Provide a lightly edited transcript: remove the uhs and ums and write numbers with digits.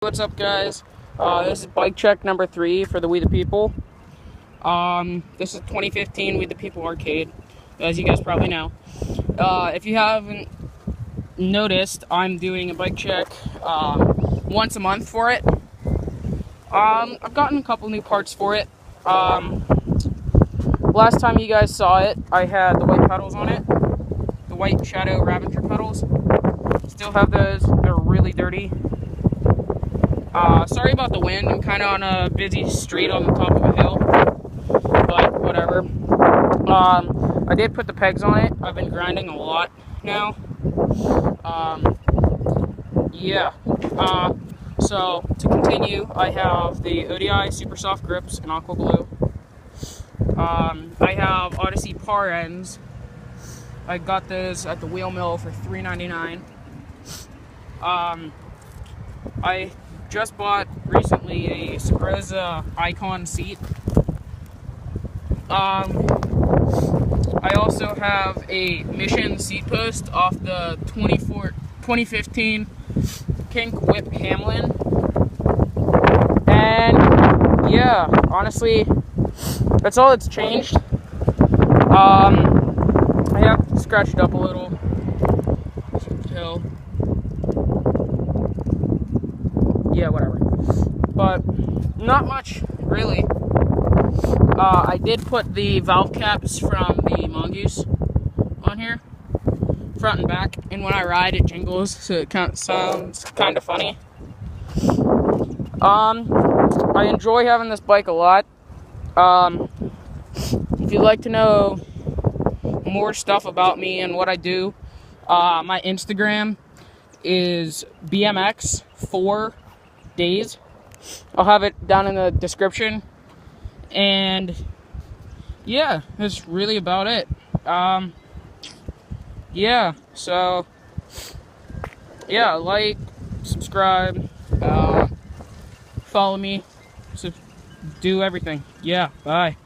What's up, guys? This is bike check number 3 for the We the People. This is 2015 We the People arcade, as you guys probably know. If you haven't noticed, I'm doing a bike check once a month for it. I've gotten a couple new parts for it. Last time you guys saw it, I had the white pedals on it, the white Shadow Ravager pedals. Still have those. They're really dirty. Sorry about the wind. I'm kind of on a busy street on the top of a hill, but whatever. I did put the pegs on it. I've been grinding a lot now. Yeah. So to continue, I have the ODI Super Soft Grips in Aqua Blue. I have Odyssey Par ends. I got those at the wheel mill for $3.99. I just bought recently a Sabrosa Icon seat. I also have a Mission seat post off the 2015 Kink Whip Hamlin. And yeah, honestly, that's all that's changed. I have scratched up a little. So, yeah, whatever. But not much, really. I did put the valve caps from the Mongoose on here, front and back, and when I ride it jingles, so it sounds kind of funny. I enjoy having this bike a lot. If you'd like to know more stuff about me and what I do, my Instagram is BMX4days. I'll have it down in the description. And yeah, that's really about it. Yeah, so yeah, like, subscribe, follow me, do everything. Yeah, bye.